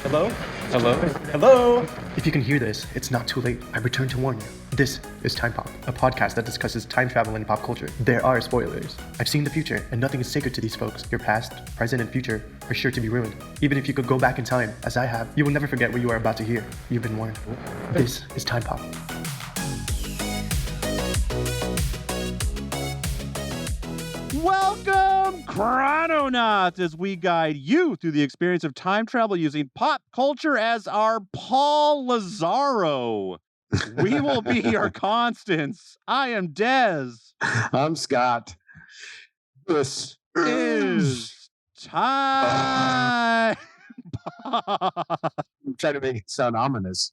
Hello? Hello? Hello? If you can hear this, it's not too late. I return to warn you. This is Time Pop, a podcast that discusses time travel and pop culture. There are spoilers. I've seen the future, and nothing is sacred to these folks. Your past, present, and future are sure to be ruined. Even if you could go back in time, as I have, you will never forget what you are about to hear. You've been warned. This is Time Pop. Welcome, Chrononauts, as we guide you through the experience of time travel using pop culture as our Paul Lazzaro. We will be your constants. I am Dez. I'm Scott. This Is time. I'm trying to make it sound ominous.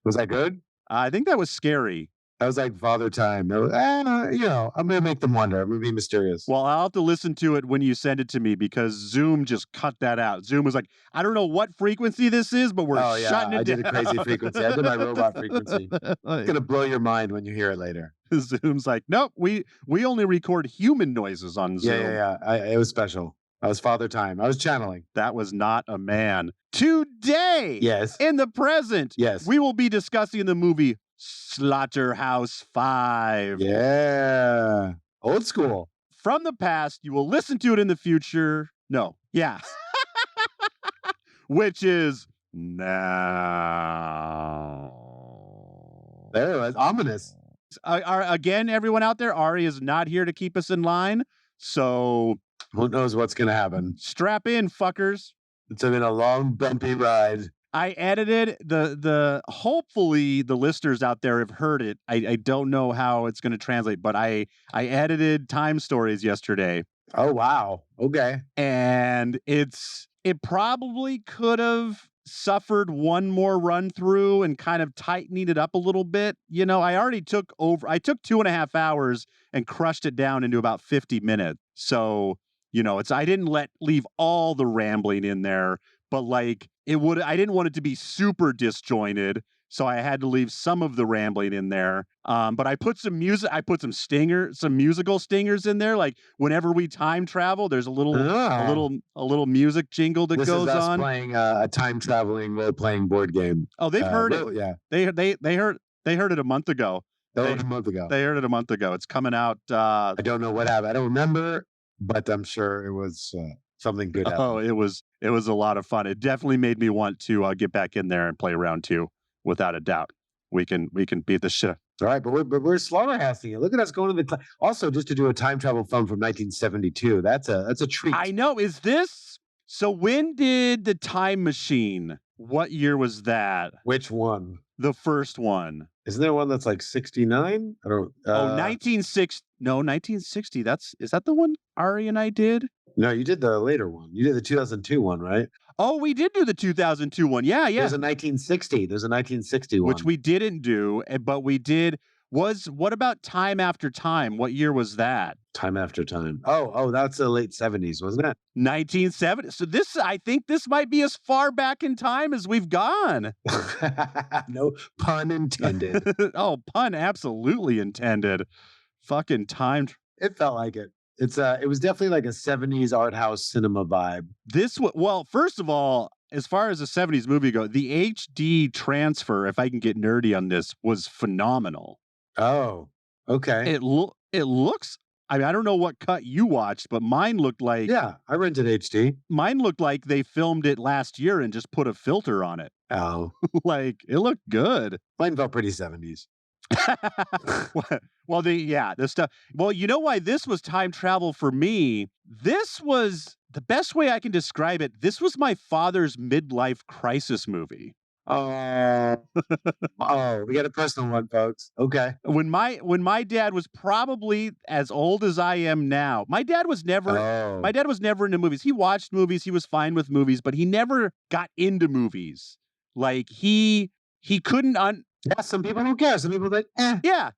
Was that good? I think that was scary. That was like Father Time. I'm going to make them wonder. I'm going to be mysterious. Well, I'll have to listen to it when you send it to me because Zoom just cut that out. Zoom was like, I don't know what frequency this is, but we're shutting it down. I did a crazy frequency. I did my robot frequency. It's going to blow your mind when you hear it later. Zoom's like, nope, we only record human noises on Zoom. It was special. I was Father Time. I was channeling. That was not a man. Today, yes, in the present, yes, we will be discussing the movie Slaughterhouse-Five. Yeah. Old school. From the past, you will listen to it in the future. No. Yeah. Which is now. There it was. Ominous. Again, everyone out there, Ari is not here to keep us in line. So who knows what's going to happen? Strap in, fuckers. It's been a long, bumpy ride. I edited the hopefully the listeners out there have heard it. I don't know how it's going to translate, but I edited time stories yesterday. Oh, wow. Okay. And it probably could have suffered one more run through and kind of tightening it up a little bit. You know, I took 2.5 hours and crushed it down into about 50 minutes. So, you know, I didn't leave all the rambling in there, but like I didn't want it to be super disjointed, so I had to leave some of the rambling in there. But I put some music, some musical stingers in there. Like whenever we time travel, there's a little music jingle that goes us on. Playing a time traveling role playing board game. Oh, they've heard it. Yeah, they heard it a month ago. They heard it a month ago. It's coming out. I don't know what happened. I don't remember, but I'm sure it was something good happened. Oh, it was a lot of fun. It definitely made me want to get back in there and play round two, without a doubt. We can beat the shit. All right, but we're slaughterhousing it. Look at us going to the also just to do a time travel film from 1972. That's a treat. I know. Is this so? When did the Time Machine? What year was that? Which one? The first one. Isn't there one that's like 69? I don't. 1960. No, 1960. Is that the one Ari and I did? No, you did the later one. You did the 2002 one, right? Oh, we did do the 2002 one. Yeah. There's a 1960. There's a 1960 one. Which we didn't do, but we did. What about Time After Time? What year was that? Time After Time. Oh, that's the late 70s, wasn't it? 1970. So I think this might be as far back in time as we've gone. No pun intended. Oh, pun absolutely intended. Fucking time. It felt like it. It was definitely like a 70s art house cinema vibe. Well, first of all, as far as the 70s movie go, the HD transfer, if I can get nerdy on this, was phenomenal. Oh, okay. It looks, I mean, I don't know what cut you watched, but mine looked like... Yeah, I rented HD. Mine looked like they filmed it last year and just put a filter on it. Oh. Like, it looked good. Mine felt pretty 70s. Well, the stuff. Well, you know why this was time travel for me? This was the best way I can describe it. This was my father's midlife crisis movie. Oh, we got a personal one, folks. Okay. When my dad was probably as old as I am now, my dad was never into movies. He watched movies. He was fine with movies, but he never got into movies. Like he couldn't. Yeah, some people don't care. Some people like, eh. Yeah.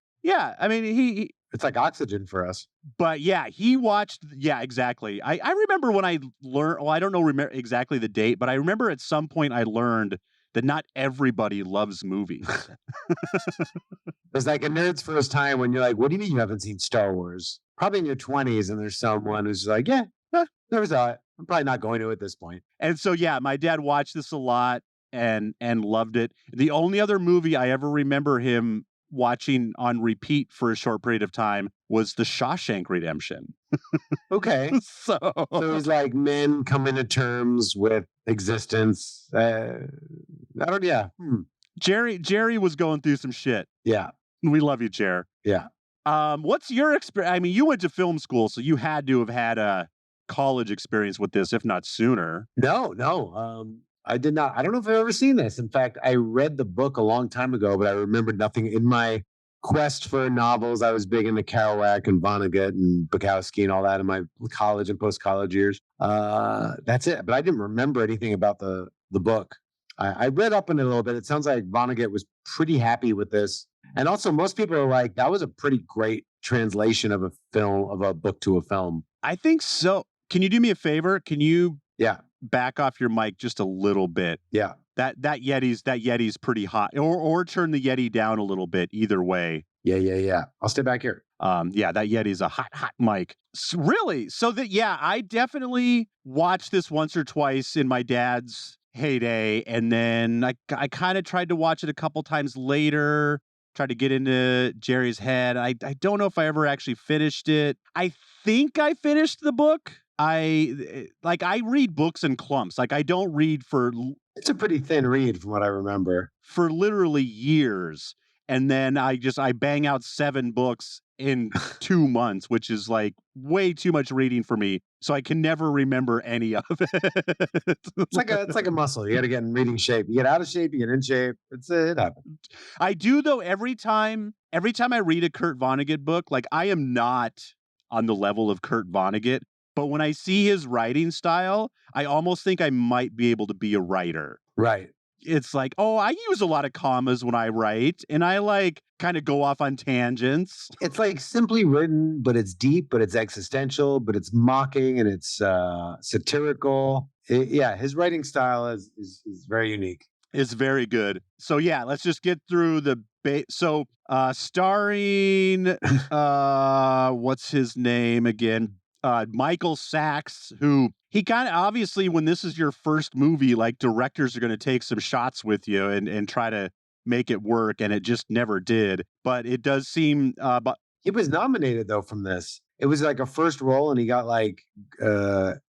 I mean, he it's like oxygen for us. But yeah, he watched. Yeah, exactly. I remember when I learned. Well, I don't know exactly the date, but I remember at some point I learned that not everybody loves movies. It's like a nerd's first time when you're like, what do you mean you haven't seen Star Wars? Probably in your 20s, and there's someone who's like, yeah, never saw it. I'm probably not going to at this point. And so, yeah, my dad watched this a lot and loved it. The only other movie I ever remember him watching on repeat for a short period of time was The Shawshank Redemption. Okay. So he's like men coming to terms with existence. Jerry was going through some shit. Yeah. We love you, Jer. Yeah. What's your experience? I mean, you went to film school, so you had to have had a college experience with this, if not sooner. No. I did not. I don't know if I've ever seen this. In fact, I read the book a long time ago, but I remember nothing. In my quest for novels, I was big into Kerouac and Vonnegut and Bukowski and all that in my college and post-college years. That's it. But I didn't remember anything about the book. I read up on it a little bit. It sounds like Vonnegut was pretty happy with this. And also, most people are like, that was a pretty great translation of a book to a film. I think so. Can you do me a favor? Can you back off your mic just a little bit? Yeah. That Yeti's pretty hot. Or turn the Yeti down a little bit. Either way. Yeah. I'll stay back here. That Yeti's a hot mic. Really? So I definitely watched this once or twice in my dad's heyday, and then I kind of tried to watch it a couple times later. Tried to get into Jerry's head. I don't know if I ever actually finished it. I think I finished the book. I read books in clumps. Like I don't read for... It's a pretty thin read from what I remember. For literally years. And then I bang out 7 books in 2 months, which is like way too much reading for me. So I can never remember any of it. It's like a muscle. You got to get in reading shape. You get out of shape, you get in shape. It happens. I do though. Every time I read a Kurt Vonnegut book, like I am not on the level of Kurt Vonnegut, but when I see his writing style, I almost think I might be able to be a writer. Right. It's like, I use a lot of commas when I write, and I like kind of go off on tangents. It's like simply written, but it's deep, but it's existential, but it's mocking and it's satirical. His writing style is very unique. It's very good. So let's just get through the starring what's his name again? Michael Sachs, who he kind of obviously, when this is your first movie, like directors are going to take some shots with you and try to make it work, and it just never did. But it does seem. But he was nominated though from this. It was like a first role, and he got like Oscar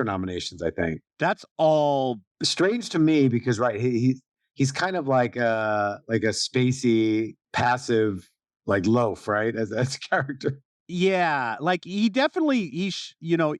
nominations. I think that's all strange to me because he's kind of like a spacey, passive, like loaf, right? As a character. Yeah, like he definitely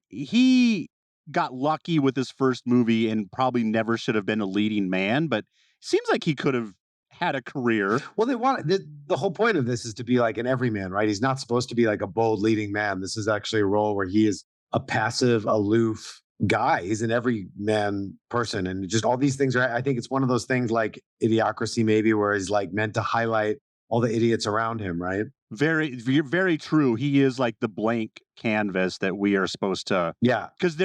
he got lucky with his first movie and probably never should have been a leading man, but seems like he could have had a career. Well, the whole point of this is to be like an everyman, right? He's not supposed to be like a bold leading man. This is actually a role where he is a passive, aloof guy. He's an everyman person, and just all these things are. I think it's one of those things like Idiocracy, maybe, where he's like meant to highlight all the idiots around him, right? Very, very true. He is like the blank canvas that we are supposed to. Yeah. Because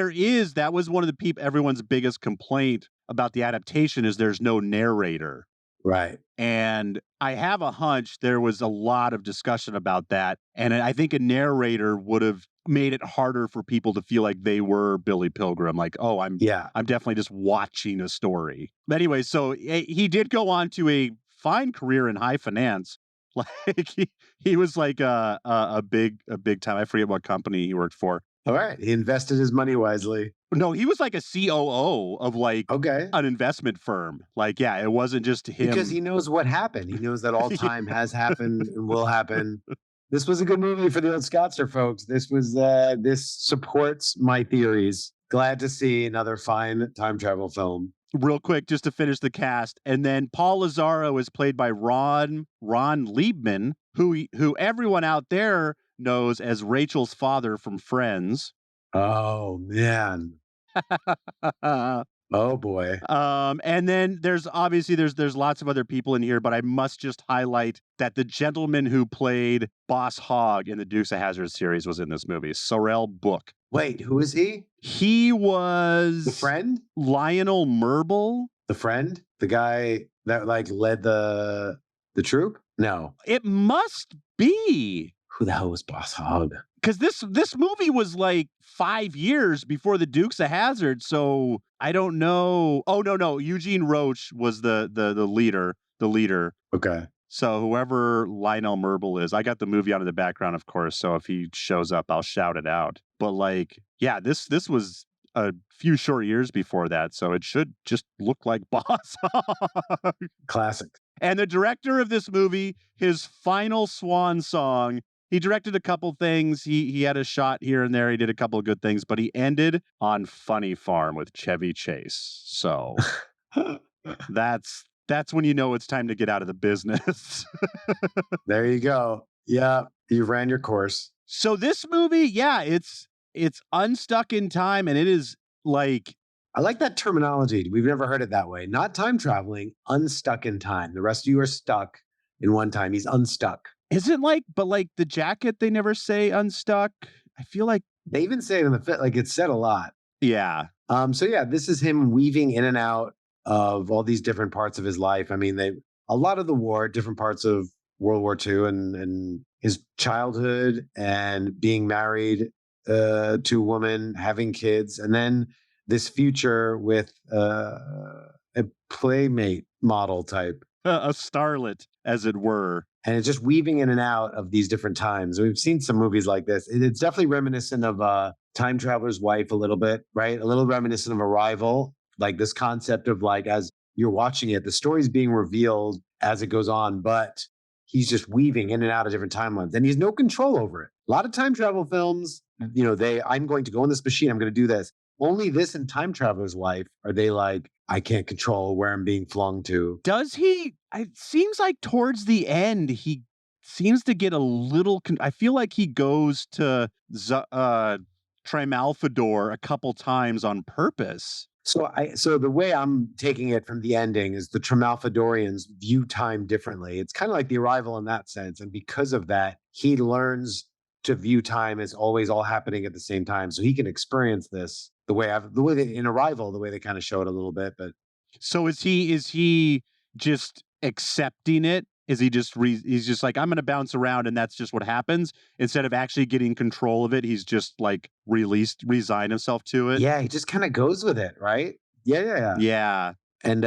that was one of the everyone's biggest complaint about the adaptation is there's no narrator. Right. And I have a hunch there was a lot of discussion about that. And I think a narrator would have made it harder for people to feel like they were Billy Pilgrim. Like, I'm definitely just watching a story. But anyway, so he did go on to a fine career in high finance. Like he was like a big time. I forget what company he worked for. All right. He invested his money wisely. No, he was like a COO of like an investment firm. Like, it wasn't just him. Because he knows what happened. He knows that all time has happened and will happen. This was a good movie for the old Scottster folks. This supports my theories. Glad to see another fine time travel film. Real quick, just to finish the cast. And then Paul Lazzaro is played by Ron Liebman, who everyone out there knows as Rachel's father from Friends. Oh, man. Oh, boy. And then there's lots of other people in here, but I must just highlight that the gentleman who played Boss Hogg in the Dukes of Hazzard series was in this movie, Sorrel Book. Wait, who is he? He was... The friend? Lionel Merble. The friend? The guy that like led the troop? No. It must be. Who the hell was Boss Hogg? Because this movie was like 5 years before the Dukes of Hazzard, so I don't know. Oh no, Eugene Roach was the leader. The leader. Okay. So whoever Lionel Merble is, I got the movie out of the background, of course. So if he shows up, I'll shout it out. But like, yeah, this was a few short years before that, so it should just look like Boss Hogg. Classic. And the director of this movie, his final swan song, he directed a couple things. He had a shot here and there. He did a couple of good things, but he ended on Funny Farm with Chevy Chase. So that's when you know it's time to get out of the business. There you go. Yeah, you ran your course. So this movie, yeah, it's unstuck in time, and it is like, I like that terminology. We've never heard it that way. Not time traveling, unstuck in time. The rest of you are stuck in one time. He's unstuck. isn't like, but like the jacket, they never say unstuck. I feel like, They even say it in the fit, like it's said a lot. yeah. So yeah, this is him weaving in and out of all these different parts of his life. I mean, a lot of the war, different parts of World War II and his childhood and being married to a woman, having kids, and then this future with a playmate model type. A starlet, as it were. And it's just weaving in and out of these different times. We've seen some movies like this. It's definitely reminiscent of Time Traveler's Wife a little bit, right? A little reminiscent of Arrival, like this concept of like, as you're watching it, the story's being revealed as it goes on, but he's just weaving in and out of different timelines and he has no control over it. A lot of time travel films, you know, I'm going to go in this machine, I'm going to do this. Only this and Time Traveler's Wife are they like, I can't control where I'm being flung to. Does he? It seems like towards the end, he seems to get a little. I feel like he goes to Trimalfador a couple times on purpose. So the way I'm taking it from the ending is the Trimalfadorians view time differently. It's kind of like the Arrival in that sense. And because of that, he learns to view time as always all happening at the same time. So he can experience this in Arrival, the way they kind of show it a little bit. But so is he just accepting it? Is he just he's just like, I'm going to bounce around and that's just what happens, instead of actually getting control of it? He's just like resigned himself to it. Yeah, he just kind of goes with it, right? Yeah. And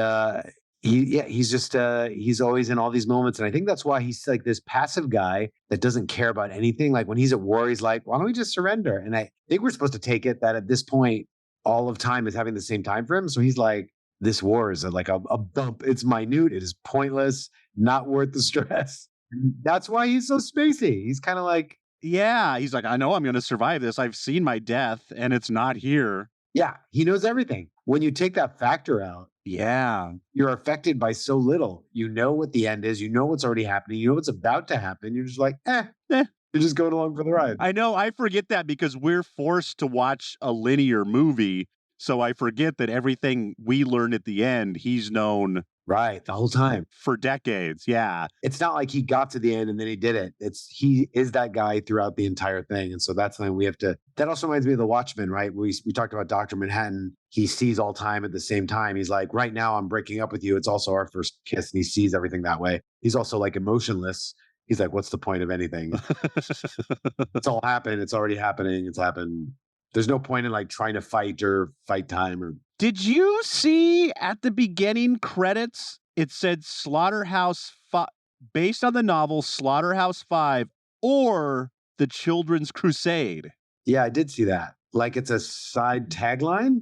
he's always in all these moments. And I think that's why he's like this passive guy that doesn't care about anything. Like when he's at war, he's like, why don't we just surrender? And I think we're supposed to take it that at this point, all of time is having the same time for him. So he's like, this war is like a bump. It's minute. It is pointless, not worth the stress. And that's why he's so spacey. He's kind of like, yeah, he's like, I know I'm going to survive this. I've seen my death and it's not here. Yeah, he knows everything. When you take that factor out, yeah, you're affected by so little. You know what the end is. You know what's already happening. You know what's about to happen. You're just like, you're just going along for the ride. I know. I forget that because we're forced to watch a linear movie. So I forget that everything we learn at the end, he's known right the whole time for decades. Yeah. It's not like he got to the end and then he did it. He is that guy throughout the entire thing. And so that's something we have to, that also reminds me of The Watchmen, right? We talked about Dr. Manhattan. He sees all time at the same time. He's like, right now I'm breaking up with you. It's also our first kiss. And he sees everything that way. He's also like emotionless. He's like, what's the point of anything? It's all happened. It's already happening. It's happened. There's no point in like trying to fight time or. Did you see at the beginning credits, it said Slaughterhouse-Five, based on the novel Slaughterhouse-Five or The Children's Crusade? Yeah, I did see that. Like it's a side tagline?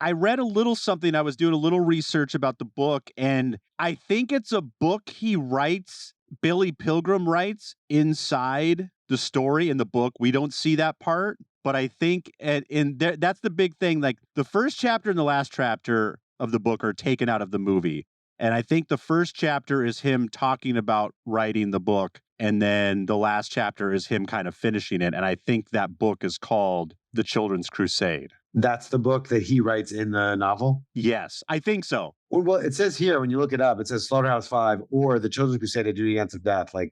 I read a little something. I was doing a little research about the book, and I think it's a book he writes, Billy Pilgrim writes inside the story in the book. We don't see that part. But I think that's the big thing. Like the first chapter and the last chapter of the book are taken out of the movie. And I think the first chapter is him talking about writing the book. And then the last chapter is him kind of finishing it. And I think that book is called The Children's Crusade. That's the book that he writes in the novel? Yes, I think so. Well, it says here, when you look it up, it says Slaughterhouse-Five or The Children's Crusade, A Duty Against Death. Like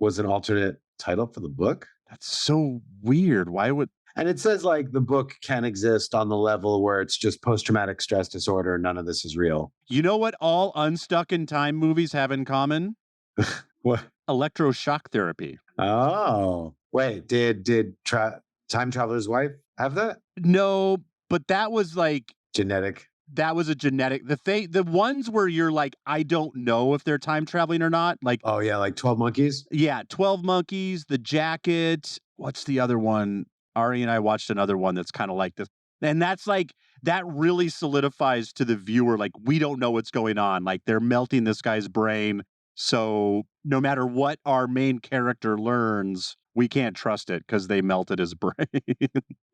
was an alternate title for the book? That's so weird. Why would... And it says like the book can exist on the level where it's just post-traumatic stress disorder. None of this is real. You know what all unstuck in time movies have in common? What? Electroshock therapy. Oh, wait. Did Time Traveler's Wife have that? No, but that was like Genetic. that was a genetic the ones where you're like, I don't know if they're time traveling or not. Like, Oh yeah, like 12 Monkeys. yeah, 12 Monkeys, The Jacket. What's the other one? Ari and I watched another one that's kind of like this. And that's like, that really solidifies to the viewer, like, we don't know what's going on. Like, they're melting this guy's brain. So no matter what our main character learns, we can't trust it because they melted his brain.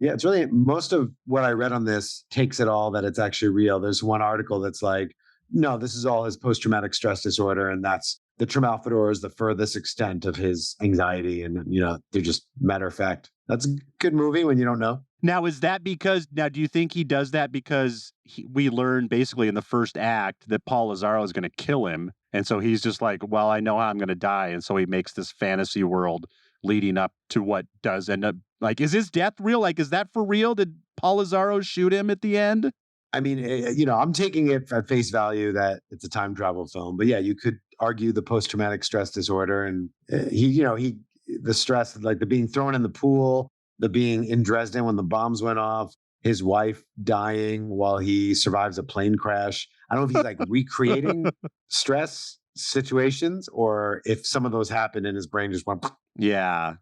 Yeah, it's really most of what I read on this takes it all that it's actually real. There's one article that's like, no, this is all his post-traumatic stress disorder, and that's the Tremalfador is the furthest extent of his anxiety. And they're just matter of fact. That's a good movie when you don't know. Now, do you think he does that because we learned basically in the first act that Paul Lazaro is going to kill him? And so he's just like, well, I know how I'm going to die. And so he makes this fantasy world leading up to what does end up, like, is his death real? Like, is that for real? Did Paul Lazaro shoot him at the end? I mean, I'm taking it at face value that it's a time travel film, but yeah, you could argue the post-traumatic stress disorder and the stress, like the being thrown in the pool, the being in Dresden when the bombs went off, his wife dying while he survives a plane crash. I don't know if he's like recreating stress situations or if some of those happened and his brain just went. Yeah.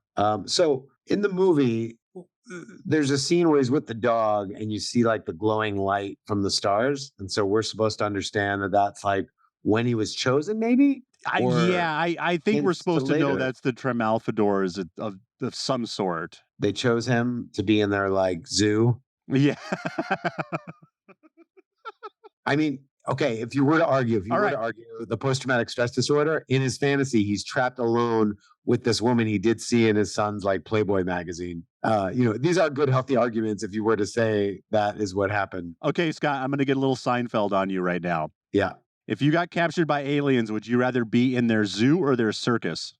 So in the movie, there's a scene where he's with the dog and you see like the glowing light from the stars. And so we're supposed to understand that that's like when he was chosen, maybe? I think we're supposed to know later. that's the Tremalfadors of some sort. They chose him to be in their like zoo. Yeah. I mean, okay, if you were to argue the post-traumatic stress disorder, in his fantasy, he's trapped alone with this woman he did see in his son's like Playboy magazine. These are good, healthy arguments if you were to say that is what happened. Okay, Scott, I'm going to get a little Seinfeld on you right now. Yeah. If you got captured by aliens, would you rather be in their zoo or their circus?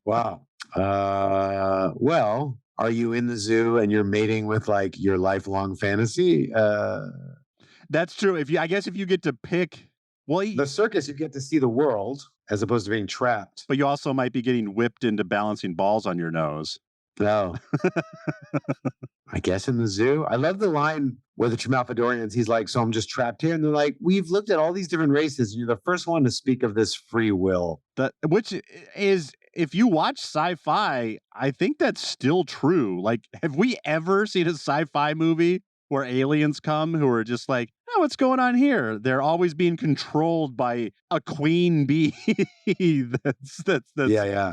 Wow. Well, are you in the zoo and you're mating with like your lifelong fantasy? That's true. I guess if you get to pick, the circus, you get to see the world as opposed to being trapped. But you also might be getting whipped into balancing balls on your nose. No. I guess in the zoo. I love the line where the Tremalfadorians, he's like, so I'm just trapped here. And they're like, we've looked at all these different races. And you're the first one to speak of this free will. Which is, if you watch sci-fi, I think that's still true. Like, have we ever seen a sci-fi movie where aliens come who are just like, oh, what's going on here? They're always being controlled by a queen bee that's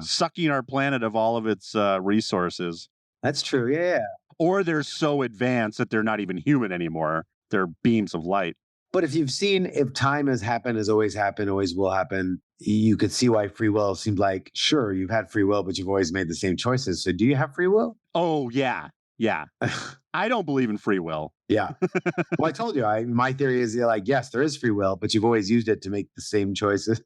sucking our planet of all of its resources. That's true. Yeah. Or they're so advanced that they're not even human anymore. They're beams of light. But if time has happened, has always happened, always will happen, you could see why free will seems like, sure, you've had free will, but you've always made the same choices. So do you have free will? Oh, yeah. Yeah. I don't believe in free will. Yeah. Well, I told you, my theory is like, yes, there is free will, but you've always used it to make the same choices.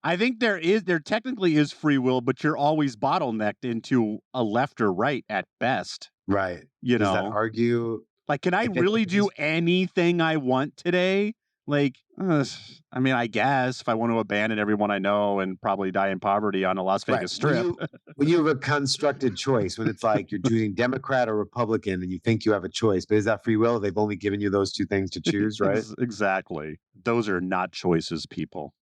I think there technically is free will, but you're always bottlenecked into a left or right at best. Right. Does that argue? Like, can I really do anything I want today? Like, I mean, I guess if I want to abandon everyone I know and probably die in poverty on a Las Vegas strip. When you have a constructed choice, when it's like you're choosing Democrat or Republican and you think you have a choice, but is that free will? They've only given you those two things to choose, right? Exactly. Those are not choices, people.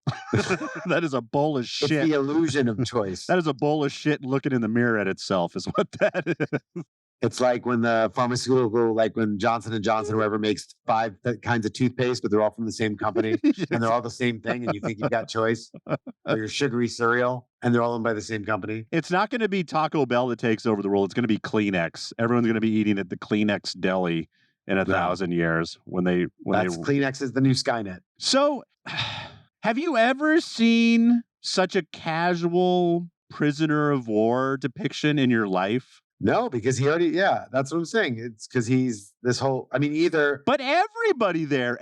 That is a bowl of shit. It's the illusion of choice. That is a bowl of shit looking in the mirror at itself is what that is. It's like when the pharmaceutical, like when Johnson & Johnson, whoever makes 5 kinds of toothpaste, but they're all from the same company and they're all the same thing. And you think you've got choice, or your sugary cereal and they're all owned by the same company. It's not going to be Taco Bell that takes over the world. It's going to be Kleenex. Everyone's going to be eating at the Kleenex deli in 1,000 years Kleenex is the new Skynet. So have you ever seen such a casual prisoner of war depiction in your life? No, because that's what I'm saying. It's because he's this whole, But everybody there,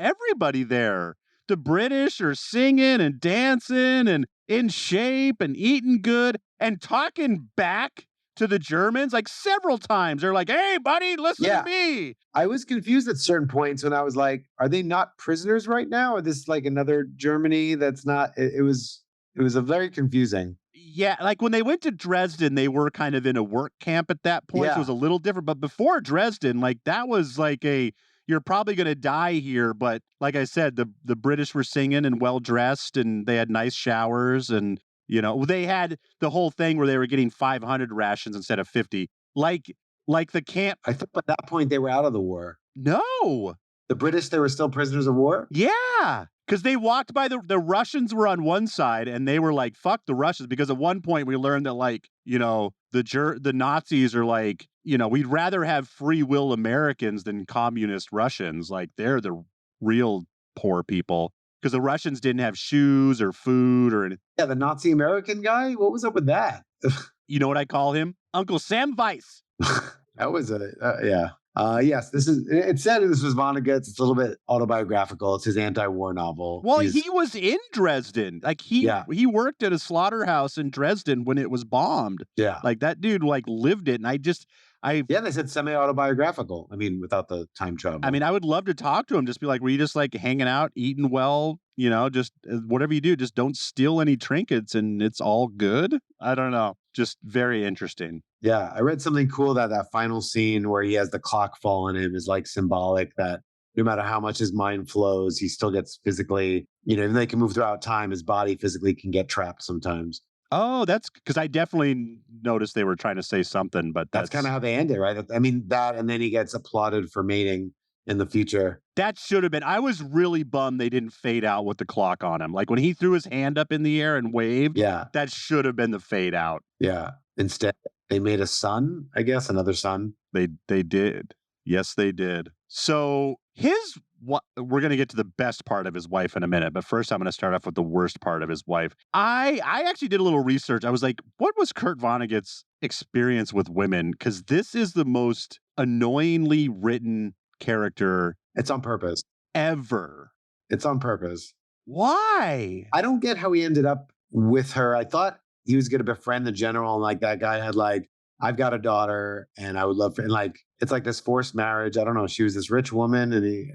the British are singing and dancing and in shape and eating good and talking back to the Germans, like several times. They're like, hey, buddy, listen to me. I was confused at certain points when I was like, are they not prisoners right now? Or this like another Germany that's not, it was a very confusing. Yeah, like when they went to Dresden, they were kind of in a work camp at that point. So it was a little different. But before Dresden, like that was like you're probably going to die here. But like I said, the British were singing and well dressed and they had nice showers. And, they had the whole thing where they were getting 500 rations instead of 50. Like the camp. I thought at that point they were out of the war. No. The British, they were still prisoners of war? Yeah. Because they walked by the Russians were on one side and they were like, fuck the Russians. Because at one point we learned that the Nazis are like, we'd rather have free will Americans than communist Russians. Like they're the real poor people. Because the Russians didn't have shoes or food or anything. Yeah, the Nazi American guy? What was up with that? You know what I call him? Uncle Sam Weiss. That was yes, it said this was Vonnegut's. It's a little bit autobiographical. It's his anti-war novel. Well, he was in Dresden. Like he worked at a slaughterhouse in Dresden when it was bombed. Yeah. Like that dude lived it. And they said semi-autobiographical. I mean, without the time travel. I mean, I would love to talk to him. Just be like, were you just like hanging out, eating well, just whatever you do, just don't steal any trinkets and it's all good. I don't know. Just very interesting. Yeah. I read something cool that final scene where he has the clock fall on him is like symbolic that no matter how much his mind flows, he still gets physically, even though he can move throughout time, his body physically can get trapped sometimes. Oh, that's because I definitely noticed they were trying to say something, but that's kind of how they end it, right? I mean, that, and then he gets applauded for mating in the future. That should have been. I was really bummed they didn't fade out with the clock on him. Like when he threw his hand up in the air and waved, that should have been the fade out. Yeah. Instead, they made a son, I guess, another son. They did. Yes, they did. So we're going to get to the best part of his wife in a minute, but first I'm going to start off with the worst part of his wife. I actually did a little research. I was like, what was Kurt Vonnegut's experience with women? Because this is the most annoyingly written character. It's on purpose. Ever. It's on purpose. Why? I don't get how he ended up with her. I thought he was going to befriend the general, and like that guy had like, I've got a daughter and I would love for, and like, it's like this forced marriage. I don't know. She was this rich woman and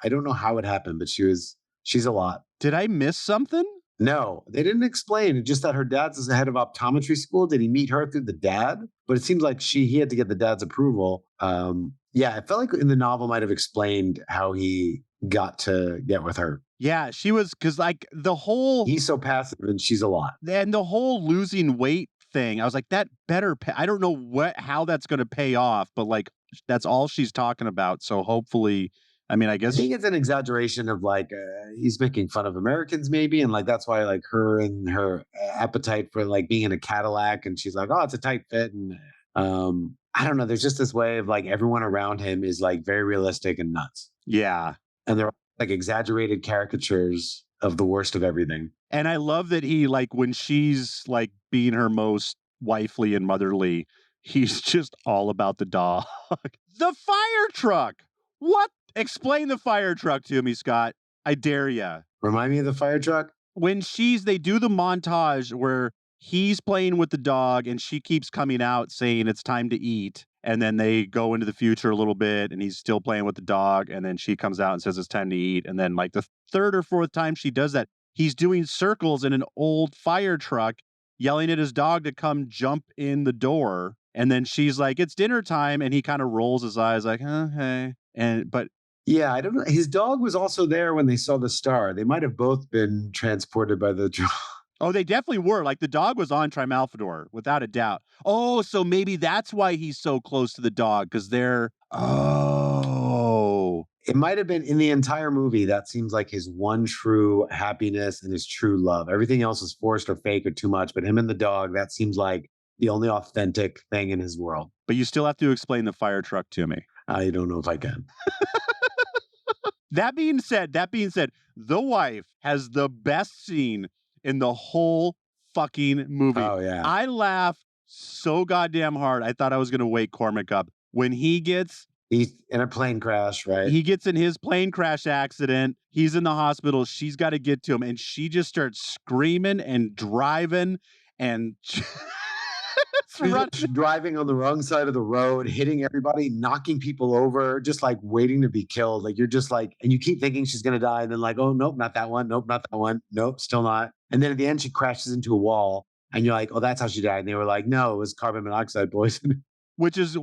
I don't know how it happened, but she's a lot. Did I miss something? No, they didn't explain. It's just that her dad's the head of optometry school. Did he meet her through the dad? But it seems like he had to get the dad's approval. Yeah, it felt like in the novel might have explained how he got to get with her. Yeah, she was, because like he's so passive and she's a lot. And the whole losing weight thing, I was like, that better pay. I don't know how that's going to pay off, but like that's all she's talking about. So hopefully, I mean, I guess I think it's an exaggeration of like he's making fun of Americans maybe, and like that's why like her and her appetite for like being in a Cadillac, and she's like, oh, it's a tight fit, and I don't know. There's just this way of like everyone around him is like very realistic and nuts. Yeah, and they're like exaggerated caricatures of the worst of everything. And I love that he, like, when she's like being her most wifely and motherly, he's just all about the dog. The fire truck. What? Explain the fire truck to me, Scott. I dare ya. Remind me of the fire truck. When they do the montage where he's playing with the dog and she keeps coming out saying it's time to eat. And then they go into the future a little bit and he's still playing with the dog. And then she comes out and says it's time to eat. And then like the third or fourth time she does that, he's doing circles in an old fire truck, yelling at his dog to come jump in the door. And then she's like, it's dinner time. And he kind of rolls his eyes like, hey. Yeah, I don't know. His dog was also there when they saw the star. They might have both been transported by the drone. Oh, they definitely were. Like the dog was on Trimalphador, without a doubt. Oh, so maybe that's why he's so close to the dog, because they're... Oh. It might have been in the entire movie. That seems like his one true happiness and his true love. Everything else is forced or fake or too much. But him and the dog, that seems like the only authentic thing in his world. But you still have to explain the fire truck to me. I don't know if I can. That being said, the wife has the best scene in the whole fucking movie. Oh, yeah. I laughed so goddamn hard. I thought I was going to wake Cormac up. When he's in a plane crash, right? He gets in his plane crash accident. He's in the hospital. She's got to get to him. And she just starts screaming and driving and driving on the wrong side of the road, hitting everybody, knocking people over, just like waiting to be killed. Like you're just like, and you keep thinking she's going to die. And then like, oh, nope, not that one. Nope, not that one. Nope, still not. And then at the end, she crashes into a wall and you're like, oh, that's how she died. And they were like, no, it was carbon monoxide poisoning. Which is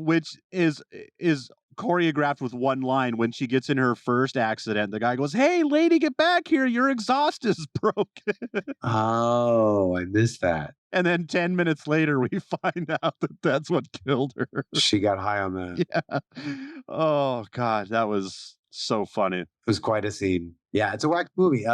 choreographed with one line. When she gets in her first accident, the guy goes, "Hey, lady, get back here. Your exhaust is broken." Oh, I missed that. And then 10 minutes later, we find out that that's what killed her. She got high on that. Yeah. Oh, God, that was so funny. It was quite a scene. Yeah, it's a whack movie.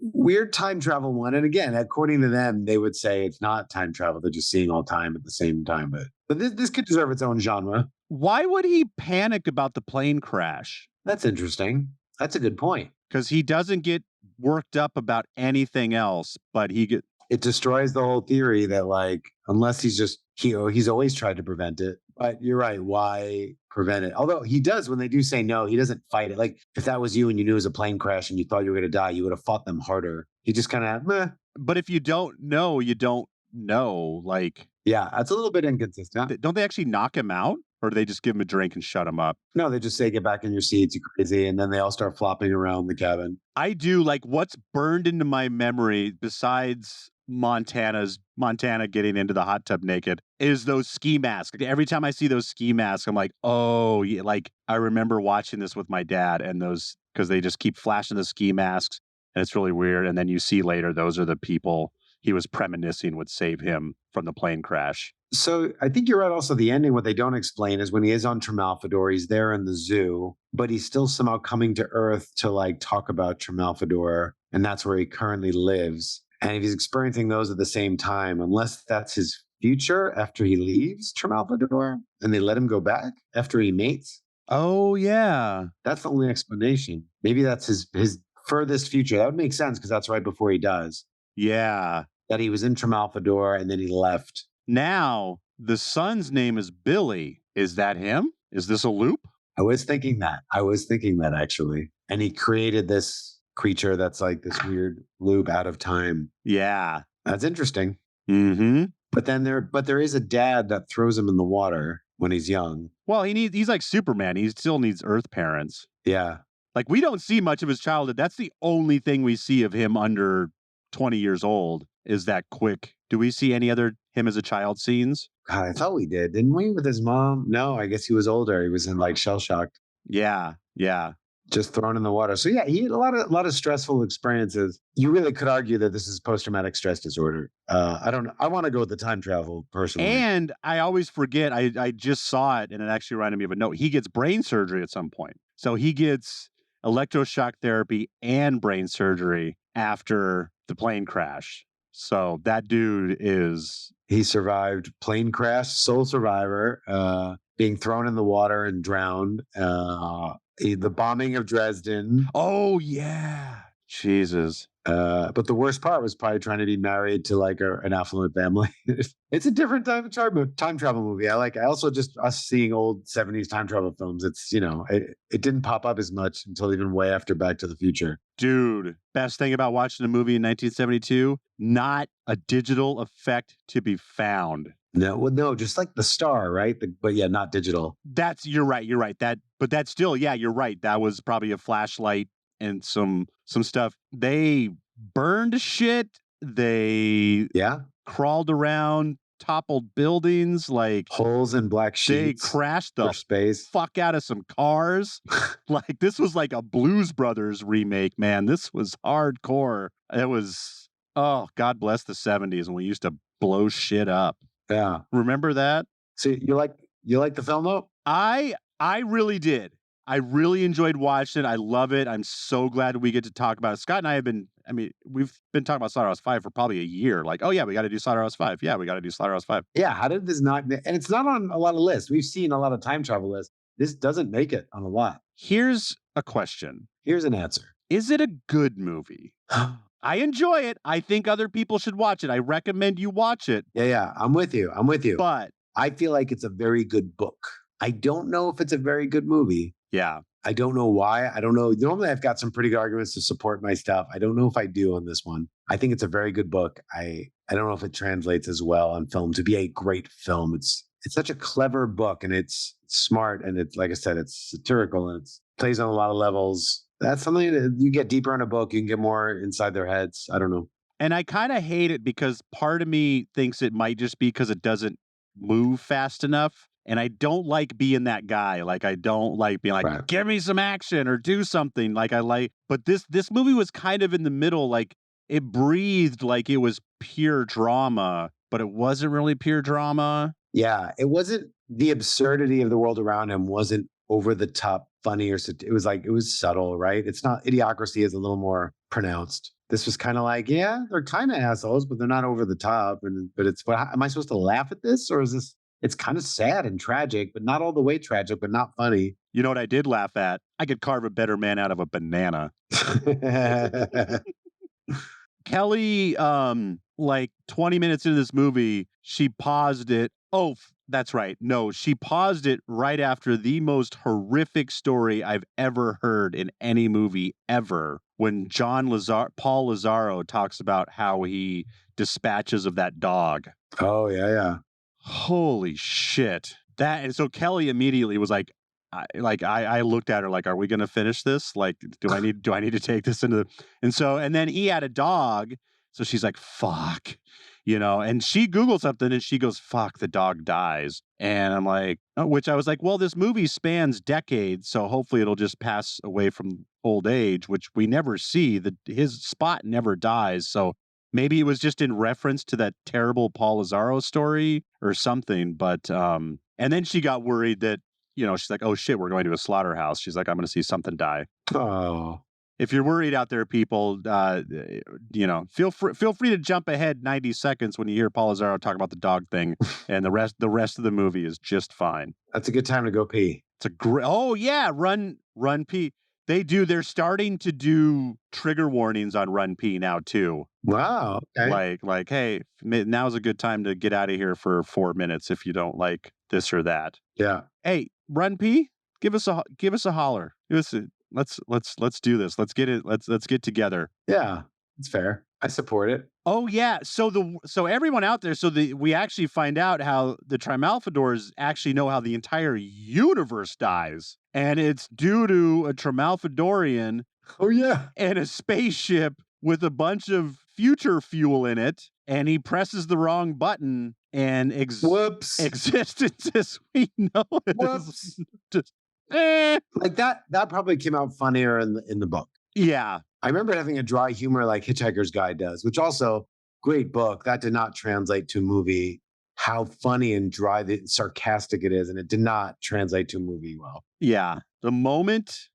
Weird time travel one. And again, according to them, they would say it's not time travel. They're just seeing all time at the same time. But this could deserve its own genre. Why would he panic about the plane crash? That's interesting. That's a good point. Because he doesn't get worked up about anything else, but it destroys the whole theory that like, unless he's always tried to prevent it. But you're right. Why prevent it? Although he does, when they do say no, he doesn't fight it. Like if that was you and you knew it was a plane crash and you thought you were going to die, you would have fought them harder. He just kind of, meh. But if you don't know, you don't know. Like, yeah, that's a little bit inconsistent. Don't they actually knock him out? Or do they just give him a drink and shut him up? No, they just say, get back in your seats, you crazy. And then they all start flopping around the cabin. I do like what's burned into my memory besides Montana getting into the hot tub naked is those ski masks. Every time I see those ski masks, I'm like, oh, yeah. Like I remember watching this with my dad and those, because they just keep flashing the ski masks and it's really weird. And then you see later, those are the people he was premonitioning would save him from the plane crash. So I think you're right. Also, the ending, what they don't explain is when he is on Tremalfador, he's there in the zoo, but he's still somehow coming to Earth to like talk about Tremalfador. And that's where he currently lives. And if he's experiencing those at the same time, unless that's his future after he leaves Tremalfador and they let him go back after he mates. Oh, yeah. That's the only explanation. Maybe that's his furthest future. That would make sense because that's right before he does. Yeah. That he was in Tremalfador and then he left. Now, the son's name is Billy. Is that him? Is this a loop? I was thinking that actually. And he created this creature that's like this weird loop out of time. Yeah. That's interesting. Mm-hmm. But there is a dad that throws him in the water when he's young. Well, he's like Superman. He still needs Earth parents. Yeah. Like we don't see much of his childhood. That's the only thing we see of him under 20 years old is that quick. Do we see any other him as a child scenes? God, I thought we did, didn't we? With his mom? No, I guess he was older. He was in like shell shocked. Yeah. Just thrown in the water. So yeah, he had a lot of stressful experiences. You really could argue that this is post-traumatic stress disorder. I don't know. I want to go with the time travel personally. And I always forget. I just saw it, and it actually reminded me of a note. He gets brain surgery at some point. So he gets electroshock therapy and brain surgery after the plane crash. So that dude he survived plane crash, sole survivor, being thrown in the water and drowned. The bombing of Dresden. Oh yeah, Jesus. But the worst part was probably trying to be married to like an affluent family. It's a different time travel movie. I also just us seeing old 70s time travel films. It's, it didn't pop up as much until even way after Back to the Future. Dude, best thing about watching a movie in 1972, not a digital effect to be found. No, just like the star, right? But yeah, not digital. You're right. But that's still, yeah, you're right. That was probably a flashlight and some stuff. They burned shit. They crawled around, toppled buildings, like holes in black sheets. They crashed the space. Fuck out of some cars. Like this was like a Blues Brothers remake, man. This was hardcore. It was, oh, God bless the 70s when we used to blow shit up. Yeah. Remember that? So you like the film though? I really did. I really enjoyed watching it. I love it. I'm so glad we get to talk about it. Scott and I we've been talking about Slaughterhouse-Five for probably a year. Like, oh yeah, we got to do Slaughterhouse-Five. Yeah, we got to do Slaughterhouse-Five. Yeah, how did this not, and it's not on a lot of lists. We've seen a lot of time travel lists. This doesn't make it on a lot. Here's a question. Here's an answer. Is it a good movie? I enjoy it. I think other people should watch it. I recommend you watch it. Yeah, I'm with you. But I feel like it's a very good book. I don't know if it's a very good movie. Yeah. I don't know why. I don't know. Normally, I've got some pretty good arguments to support my stuff. I don't know if I do on this one. I think it's a very good book. I don't know if it translates as well on film to be a great film. It's such a clever book, and it's smart, and it's, like I said, it's satirical, and it plays on a lot of levels. That's something that you get deeper in a book, you can get more inside their heads. I don't know. And I kind of hate it because part of me thinks it might just be because it doesn't move fast enough. And I don't like being that guy. Like, I don't like being like, Right. give me some action or do something. But this movie was kind of in the middle. Like, it breathed like it was pure drama, but it wasn't really pure drama. Yeah, it wasn't, the absurdity of the world around him wasn't over the top funny, or it was like, it was subtle, right? It's not, Idiocracy is a little more pronounced. This was kind of like, yeah, they're kind of assholes, but they're not over the top. But it's, what, am I supposed to laugh at this, or is this? It's kind of sad and tragic, but not all the way tragic, but not funny. You know what I did laugh at? I could carve a better man out of a banana. Kelly, like 20 minutes into this movie, she paused it. Oh, that's right. No, she paused it right after the most horrific story I've ever heard in any movie ever. When Paul Lazaro talks about how he dispatches of that dog. Oh, yeah. Holy shit. And so Kelly immediately was like, I looked at her like, are we going to finish this? Like, do I need to take this into and then he had a dog. So she's like, fuck, and she Googled something and she goes, fuck, the dog dies. And I'm like, which I was like, well, this movie spans decades. So hopefully it'll just pass away from old age, which we never see. His Spot never dies. So maybe it was just in reference to that terrible Paul Lazaro story or something. But, and then she got worried that, she's like, oh shit, we're going to a slaughterhouse. She's like, I'm going to see something die. Oh, if you're worried out there, people, feel free to jump ahead 90 seconds when you hear Paul Lazaro talk about the dog thing, and the rest of the movie is just fine. That's a good time to go pee. It's a great. Oh yeah, run pee. They're starting to do trigger warnings on run pee now too. Wow. Okay. Like, hey, now's a good time to get out of here for 4 minutes if you don't like this or that. Yeah. Hey, run pee. Give us a holler. Let's do this. Let's get it. Let's get together. Yeah, it's fair. I support it. Oh yeah. So everyone out there. We actually find out how the Trimalphadors actually know how the entire universe dies, and it's due to a Trimalphadorian. Oh yeah. And a spaceship with a bunch of future fuel in it, and he presses the wrong button, and whoops, existence as we know it. Whoops. Just like that probably came out funnier in the book. Yeah. I remember having a dry humor like Hitchhiker's Guide does, which also great book. That did not translate to a movie. How funny and dry, sarcastic it is, and it did not translate to a movie well. Yeah. The moment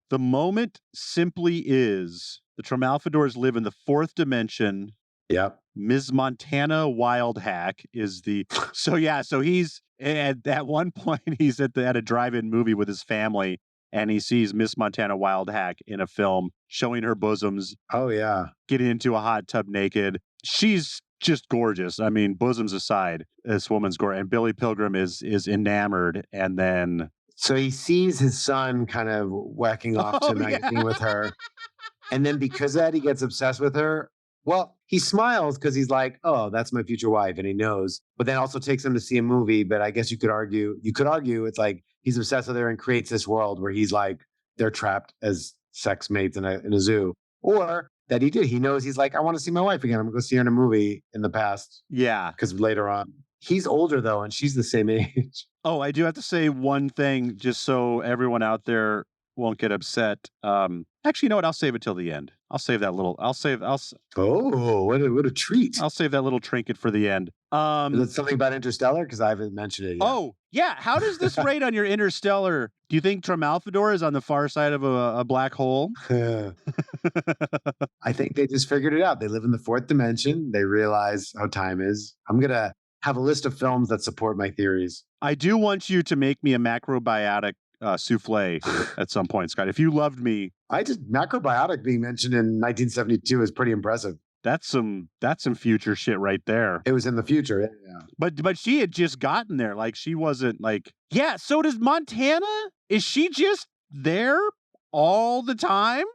simply is the Trimalphadors live in the fourth dimension. Yep. Ms. Montana Wild Hack is the so he's at one point he's at a drive-in movie with his family, and he sees Miss Montana Wild Hack in a film showing her bosoms. Oh yeah. Getting into a hot tub naked. She's just gorgeous. I mean, bosoms aside, this woman's gorgeous. And Billy Pilgrim is enamored, and then so he sees his son kind of whacking off tonight with her. And then because of that, he gets obsessed with her. Well, he smiles because he's like, oh, that's my future wife. And he knows, but then also takes him to see a movie. But I guess you could argue it's like he's obsessed with her and creates this world where he's like, they're trapped as sex mates in a zoo. Or that he knows, he's like, I want to see my wife again. I'm going to go see her in a movie in the past. Yeah. Because later on, he's older though, and she's the same age. Oh, I do have to say one thing just so everyone out there won't get upset. Actually, you know what? I'll save it till the end. I'll save that little. Oh, what a treat! I'll save that little trinket for the end. Is it something about Interstellar? Because I haven't mentioned it yet. Oh, yeah. How does this rate on your Interstellar? Do you think Trimalphador is on the far side of a black hole? I think they just figured it out. They live in the fourth dimension. They realize how time is. I'm gonna have a list of films that support my theories. I do want you to make me a macrobiotic souffle at some point, Scott. If you loved me, macrobiotic being mentioned in 1972 is pretty impressive. That's some future shit right there. It was in the future, yeah. But she had just gotten there. Like she wasn't like, yeah. So does Montana? Is she just there all the time?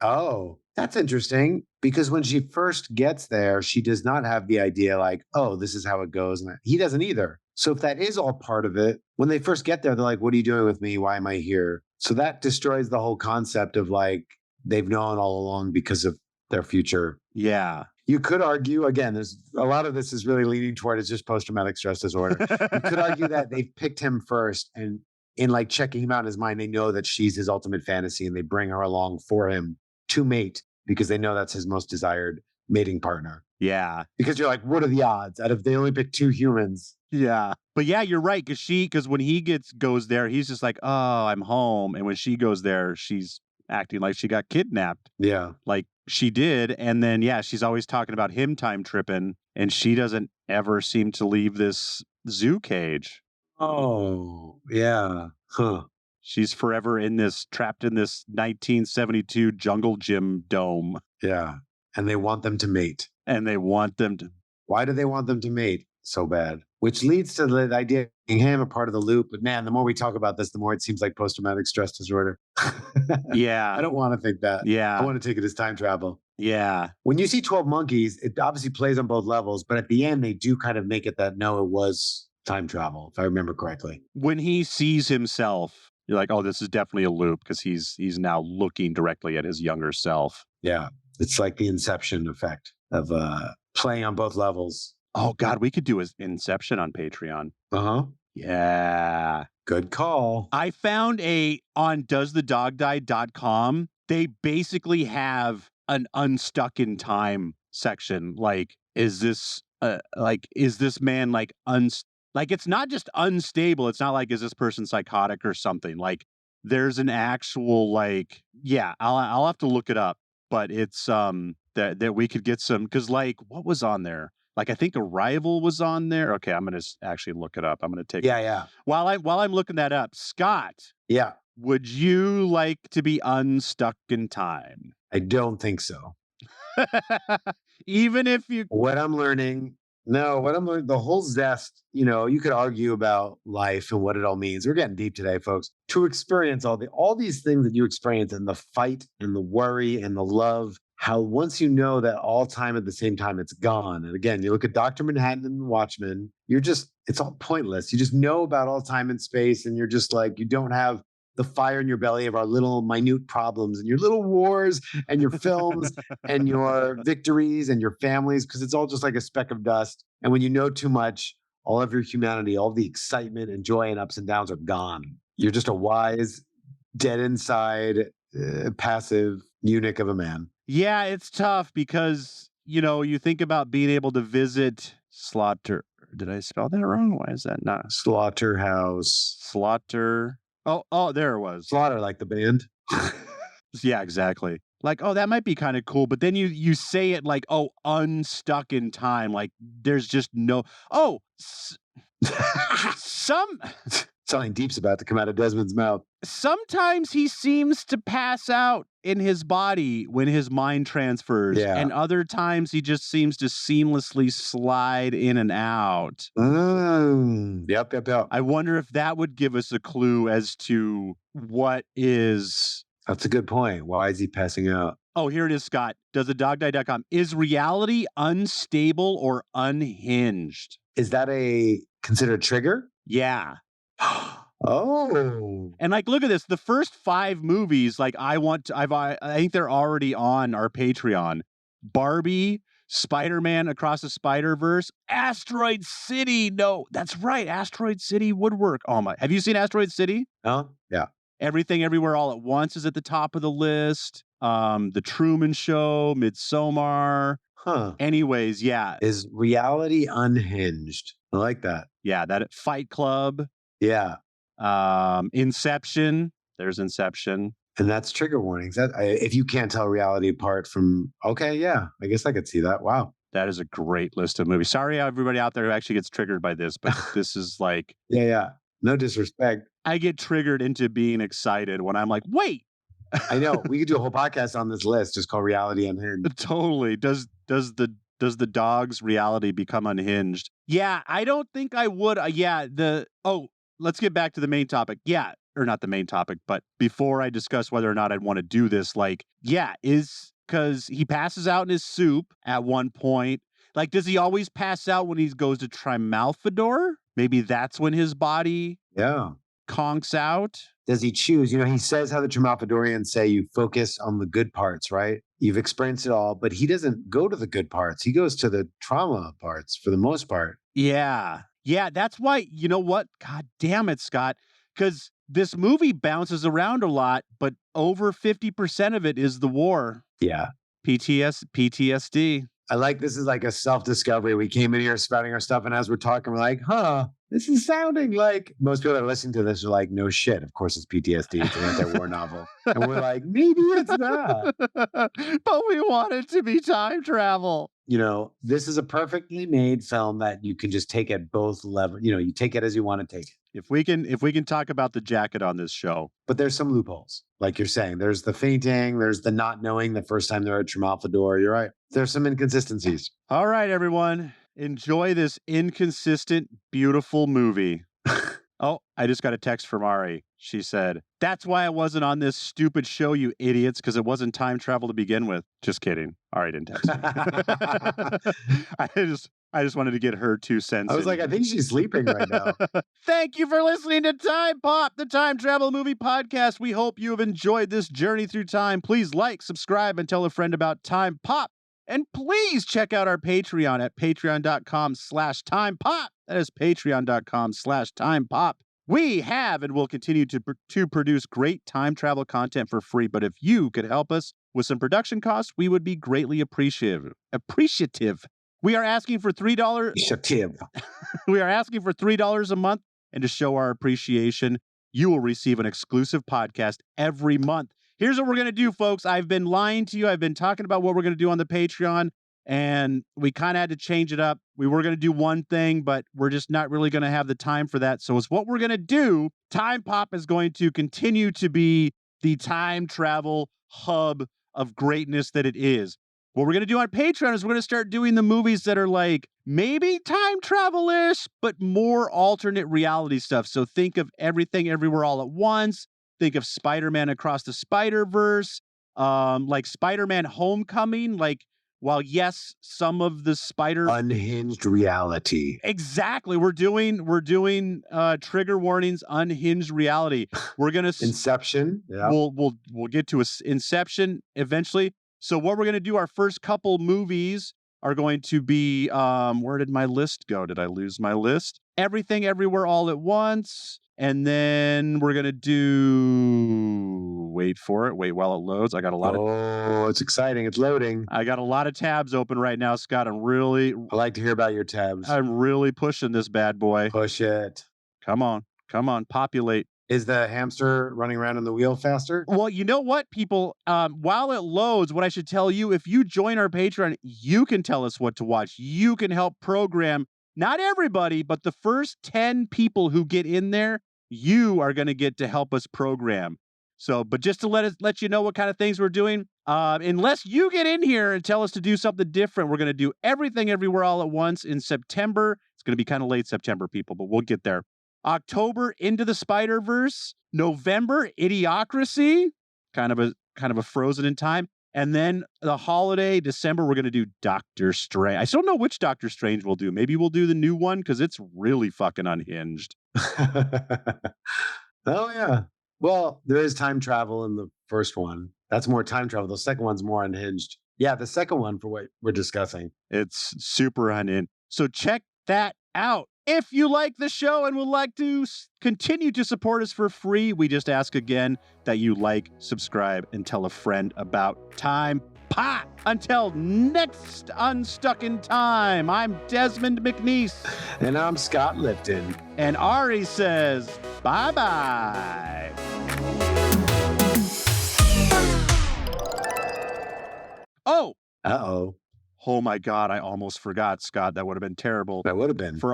Oh, that's interesting. Because when she first gets there, she does not have the idea like, oh, this is how it goes. And he doesn't either. So if that is all part of it, when they first get there, they're like, what are you doing with me? Why am I here? So that destroys the whole concept of like, they've known all along because of their future. Yeah. You could argue, again, there's a lot of this is really leaning toward it's just post-traumatic stress disorder. You could argue that they've picked him first, and in like checking him out in his mind, they know that she's his ultimate fantasy and they bring her along for him to mate because they know that's his most desired mating partner. Yeah. Because you're like, what are the odds out of they only pick 2 humans? Yeah. But yeah, you're right. Because when he goes there, he's just like, oh, I'm home. And when she goes there, she's acting like she got kidnapped. Yeah. Like she did. And then, yeah, she's always talking about him time tripping. And she doesn't ever seem to leave this zoo cage. Oh, yeah. Huh. She's forever trapped in this 1972 jungle gym dome. Yeah. And they want them to mate. And they want them to. Why do they want them to mate so bad? Which leads to the idea of making him a part of the loop. But man, the more we talk about this, the more it seems like post-traumatic stress disorder. Yeah. I don't want to think that. Yeah. I want to take it as time travel. Yeah. When you see 12 Monkeys, it obviously plays on both levels. But at the end, they do kind of make it that, no, it was time travel, if I remember correctly. When he sees himself, you're like, oh, this is definitely a loop because he's now looking directly at his younger self. Yeah. It's like the Inception effect of playing on both levels. Oh, God, we could do an Inception on Patreon. Uh-huh. Yeah. Good call. I found on doesthedogdie.com, they basically have an unstuck in time section. Like, is this man like it's not just unstable. It's not like, is this person psychotic or something? Like, there's an actual like, yeah, I'll have to look it up, but it's that we could get some, because like, what was on there? Like, I think Arrival was on there. Okay, I'm gonna actually look it up. I'm gonna take Yeah. While I'm looking that up, Scott. Yeah. Would you like to be unstuck in time? I don't think so. Even if you... What I'm learning, the whole zest, you could argue about life and what it all means. We're getting deep today, folks. To experience all these things that you experience, and the fight and the worry and the love, how once you know that all time at the same time, it's gone. And again, you look at Dr. Manhattan and Watchmen, it's all pointless. You just know about all time and space, and you're just like, you don't have the fire in your belly of our little minute problems and your little wars and your films and your victories and your families, because it's all just like a speck of dust. And when you know too much, all of your humanity, all the excitement and joy and ups and downs are gone. You're just a wise, dead inside, passive eunuch of a man. Yeah, it's tough because, you think about being able to visit Slaughter. Did I spell that wrong? Why is that not? Slaughterhouse. Slaughter. Oh, there it was. Slaughter, like the band. Yeah, exactly. Like, oh, that might be kind of cool. But then you say it like, oh, unstuck in time. Like, there's just no... Oh, Something deep's about to come out of Desmond's mouth. Sometimes he seems to pass out in his body when his mind transfers. Yeah. And other times he just seems to seamlessly slide in and out. Yep. I wonder if that would give us a clue as to what is... That's a good point. Why is he passing out? Oh, here it is, Scott. Doesthedogdie.com. Is reality unstable or unhinged? Is that a considered trigger? Yeah. Oh. And like, look at this. The first 5 movies, like I think they're already on our Patreon. Barbie, Spider-Man Across the Spider-Verse, Asteroid City. No, that's right. Asteroid City Woodwork. Oh my. Have you seen Asteroid City? Oh, yeah. Everything Everywhere All at Once is at the top of the list. The Truman Show, Midsommar. Huh. Anyways, yeah. Is reality unhinged? I like that. Yeah, that Fight Club. Yeah. Inception. There's Inception. And that's trigger warnings. If you can't tell reality apart from, okay, yeah, I guess I could see that. Wow. That is a great list of movies. Sorry, everybody out there who actually gets triggered by this, but this is like... Yeah. No disrespect. I get triggered into being excited when I'm like, wait. I know. We could do a whole podcast on this list just called Reality Unhinged. Totally. Does the dog's reality become unhinged? Yeah, I don't think I would. Let's get back to the main topic. Yeah, or not the main topic, but before I discuss whether or not I'd want to do this, like, yeah, is because he passes out in his soup at one point. Like, does he always pass out when he goes to Trimalfador? Maybe that's when his body conks out. Does he choose? You know, he says how the Trimalfadorians say you focus on the good parts, right? You've experienced it all, but he doesn't go to the good parts. He goes to the trauma parts for the most part. Yeah. Yeah, that's why, you know what? God damn it, Scott. Because this movie bounces around a lot, but over 50% of it is the war. Yeah. PTSD. I like this is like a self-discovery. We came in here spouting our stuff, and as we're talking, we're like, this is sounding like most people that are listening to this are like, no shit. Of course it's PTSD. It's an anti-war novel. And we're like, maybe it's not. But we want it to be time travel. You know, this is a perfectly made film that you can just take at both levels. You know, you take it as you want to take it. If we can talk about the jacket on this show. But there's some loopholes. Like you're saying, there's the fainting, there's the not knowing the first time they're at Trimalfador. You're right. There's some inconsistencies. All right, everyone. Enjoy this inconsistent, beautiful movie. Oh, I just got a text from Ari. She said, "That's why I wasn't on this stupid show, you idiots, because it wasn't time travel to begin with." Just kidding. Ari didn't text me. I just wanted to get her 2 cents. I was like, I think she's sleeping right now. Thank you for listening to Time Pop, the time travel movie podcast. We hope you have enjoyed this journey through time. Please like, subscribe, and tell a friend about Time Pop. And please check out our Patreon at patreon.com/timepop. That is patreon.com/timepop. We have and will continue to produce great time travel content for free. But if you could help us with some production costs, we would be greatly appreciative. We are asking for $3. We are asking for $3 a month. And to show our appreciation, you will receive an exclusive podcast every month. Here's what we're going to do, folks. I've been lying to you. I've been talking about what we're going to do on the Patreon, and we kind of had to change it up. We were going to do one thing, but we're just not really going to have the time for that. So it's what we're going to do. Time Pop is going to continue to be the time travel hub of greatness that it is. What we're going to do on Patreon is we're going to start doing the movies that are like maybe time travel-ish, but more alternate reality stuff. So think of Everything Everywhere All at Once. Think of Spider-Man Across the Spider-Verse, like Spider-Man Homecoming. Like, while yes, some of the unhinged reality. Exactly. We're doing trigger warnings, unhinged reality. We're gonna Inception. Yeah. We'll get to Inception eventually. So what we're gonna do, our first couple movies are going to be where did my list go? Did I lose my list? Everything Everywhere All at Once. And then we're going to do, wait for it. Wait while it loads. I got a lot of... it's exciting. It's loading. I got a lot of tabs open right now, Scott. I like to hear about your tabs. I'm really pushing this bad boy. Push it. Come on. Populate. Is the hamster running around in the wheel faster? Well, you know what, people? While it loads, what I should tell you, if you join our Patreon, you can tell us what to watch. You can help program, not everybody, but the first 10 people who get in there, you are going to get to help us program. So, but just to let you know what kind of things we're doing, unless you get in here and tell us to do something different, we're going to do Everything Everywhere All at Once in September. It's going to be kind of late September, people, but we'll get there. October, Into the Spider-Verse. November, Idiocracy, kind of a frozen in time. And then the holiday, December, we're going to do Doctor Strange. I still don't know which Doctor Strange we'll do. Maybe we'll do the new one because it's really fucking unhinged. Oh, yeah. Well, there is time travel in the first one. That's more time travel. The second one's more unhinged. Yeah, the second one for what we're discussing. It's super unhinged. So check that out. If you like the show and would like to continue to support us for free, we just ask again that you like, subscribe, and tell a friend about Time Pop. Until next Unstuck in Time, I'm Desmond McNeese. And I'm Scott Lifton. And Ari says, bye-bye. Oh! Uh-oh. Oh my God, I almost forgot, Scott. That would have been terrible. That would have been. For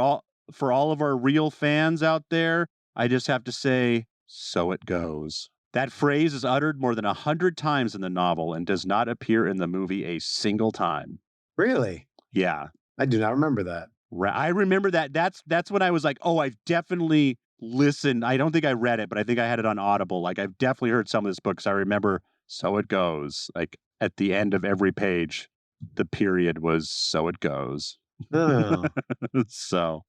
all of our real fans out there, I just have to say, so it goes. That phrase is uttered more than 100 times in the novel and does not appear in the movie a single time. Really? Yeah. I do not remember that. I remember that. That's when I was like, oh, I've definitely listened. I don't think I read it, but I think I had it on Audible. Like I've definitely heard some of this book. 'Cause I remember "So It Goes." Like at the end of every page, the period was "So it goes." Oh. So.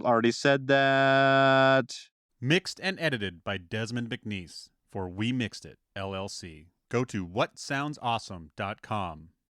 Already said that. Mixed and edited by Desmond McNeese for We Mixed It, LLC. Go to whatsoundsawesome.com